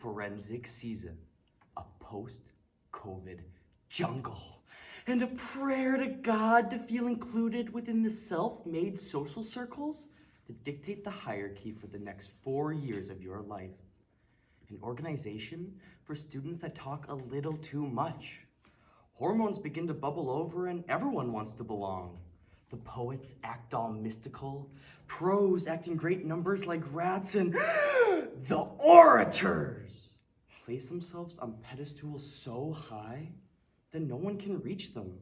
forensic season, a post-COVID jungle, and a prayer to God to feel included within the self-made social circles that dictate the hierarchy for the next 4 years of your life. An organization for students that talk a little too much. Hormones begin to bubble over and everyone wants to belong. The poets act all mystical, prose act in great numbers like rats, and the orators place themselves on pedestals so high that no one can reach them.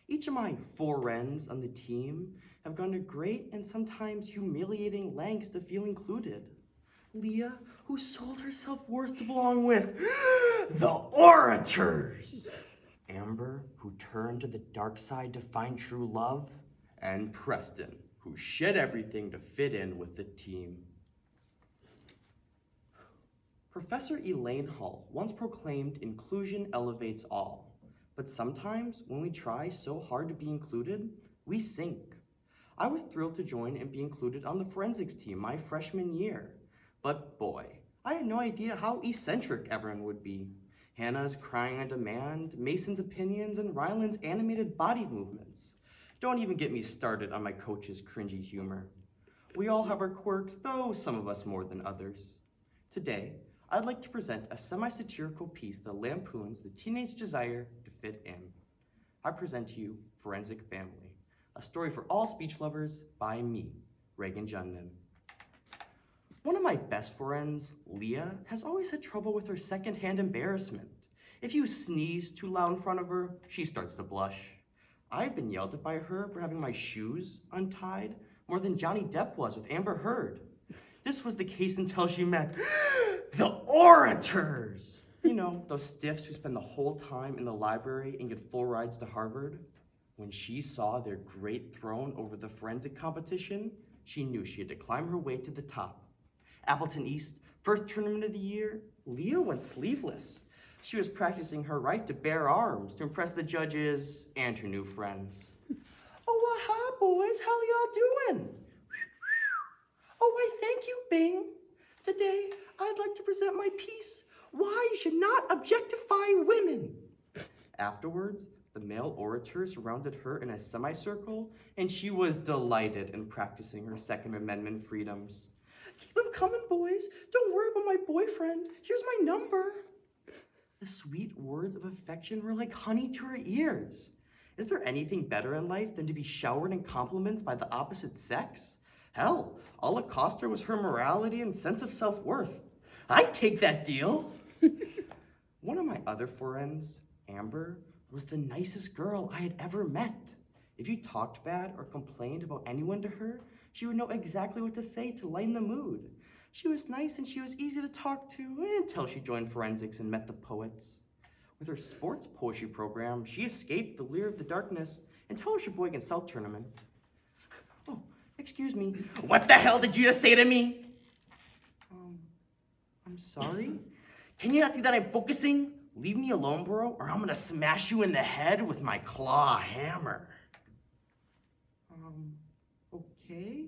Each of my friends on the team have gone to great and sometimes humiliating lengths to feel included. Leah, who sold her self-worth to belong with the orators. Amber, who turned to the dark side to find true love. And Preston, who shed everything to fit in with the team. Professor Elaine Hall once proclaimed inclusion elevates all. But sometimes when we try so hard to be included, we sink. I was thrilled to join and be included on the forensics team my freshman year. But boy, I had no idea how eccentric everyone would be. Hannah's crying on demand, Mason's opinions, and Ryland's animated body movements. Don't even get me started on my coach's cringy humor. We all have our quirks, though some of us more than others. Today, I'd like to present a semi-satirical piece that lampoons the teenage desire to fit in. I present to you Forensic Family, a story for all speech lovers by me, Reagan Juntenen. One of my best friends, Leah, has always had trouble with her secondhand embarrassment. If you sneeze too loud in front of her, she starts to blush. I've been yelled at by her for having my shoes untied more than Johnny Depp was with Amber Heard. This was the case until she met the orators. You know, those stiffs who spend the whole time in the library and get full rides to Harvard. When she saw their great throne over the forensic competition, she knew she had to climb her way to the top. Appleton East, first tournament of the year, Leah went sleeveless. She was practicing her right to bear arms to impress the judges and her new friends. Oh, well, hi, boys. How y'all doing? Oh, why, thank you, Bing. Today, I'd like to present my piece, Why You Should Not Objectify Women. Afterwards, the male orators surrounded her in a semicircle, and she was delighted in practicing her Second Amendment freedoms. Keep them coming, boys. Don't worry about my boyfriend. Here's my number. The sweet words of affection were like honey to her ears. Is there anything better in life than to be showered in compliments by the opposite sex? Hell, all it cost her was her morality and sense of self-worth. I'd take that deal. One of my other friends, Amber, was the nicest girl I had ever met. If you talked bad or complained about anyone to her, she would know exactly what to say to lighten the mood. She was nice and she was easy to talk to until she joined forensics and met the poets. With her sports poetry program, she escaped the leer of the darkness until her Sheboygan South tournament. Oh, excuse me. What the hell did you just say to me? I'm sorry? Can you not see that I'm focusing? Leave me alone, bro, or I'm gonna smash you in the head with my claw hammer. Okay.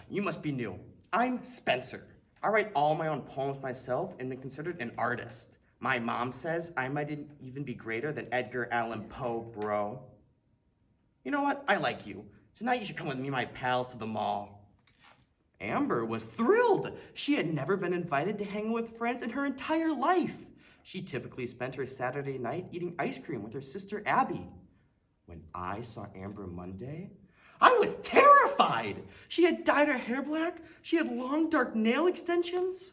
You must be new. I'm Spencer. I write all my own poems myself and been considered an artist. My mom says I might even be greater than Edgar Allan Poe, bro. You know what? I like you. Tonight you should come with me and my pals to the mall. Amber was thrilled. She had never been invited to hang with friends in her entire life. She typically spent her Saturday night eating ice cream with her sister Abby. When I saw Amber Monday, I was terrified. She had dyed her hair black. She had long, dark nail extensions.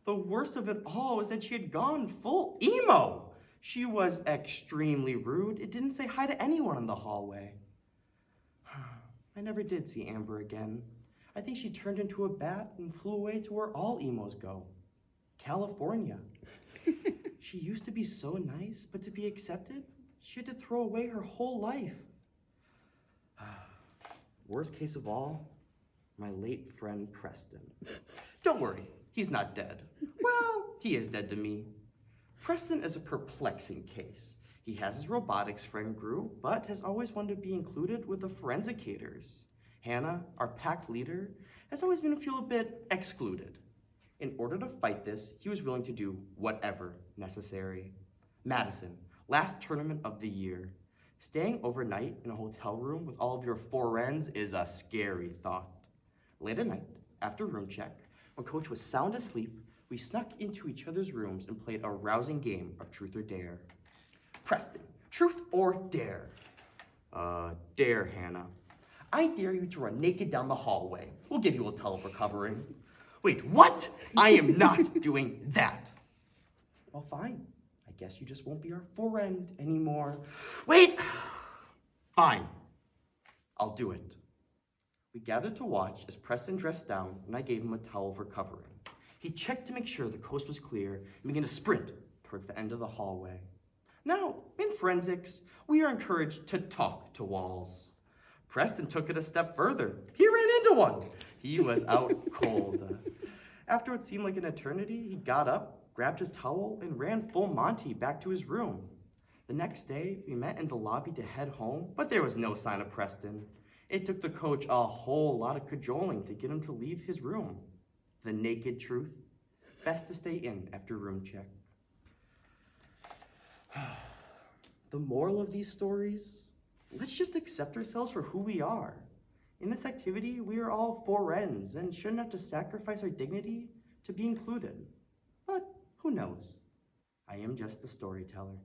The worst of it all was that she had gone full emo. She was extremely rude. It didn't say hi to anyone in the hallway. I never did see Amber again. I think she turned into a bat and flew away to where all emos go, California. She used to be so nice, but to be accepted, she had to throw away her whole life. Worst case of all, my late friend Preston. Don't worry, he's not dead. Well, he is dead to me. Preston is a perplexing case. He has his robotics friend group, but has always wanted to be included with the forensicators. Hannah, our pack leader, has always been feel a bit excluded. In order to fight this, he was willing to do whatever necessary. Madison, last tournament of the year. Staying overnight in a hotel room with all of your friends is a scary thought. Late at night, after room check, when Coach was sound asleep, we snuck into each other's rooms and played a rousing game of truth or dare. Preston, truth or dare? Dare, Hannah. I dare you to run naked down the hallway. We'll give you a towel for covering. Wait, what? I am not doing that. Well, fine. I guess you just won't be our friend anymore. Wait! Fine. I'll do it. We gathered to watch as Preston dressed down and I gave him a towel for covering. He checked to make sure the coast was clear and began to sprint towards the end of the hallway. Now, in forensics, we are encouraged to talk to walls. Preston took it a step further. He ran into one. He was out cold. After what seemed like an eternity, he got up, grabbed his towel, and ran full Monty back to his room. The next day, we met in the lobby to head home, but there was no sign of Preston. It took the coach a whole lot of cajoling to get him to leave his room. The naked truth. Best to stay in after room check. The moral of these stories? Let's just accept ourselves for who we are. In this activity, we are all friends and shouldn't have to sacrifice our dignity to be included. But who knows? I am just the storyteller.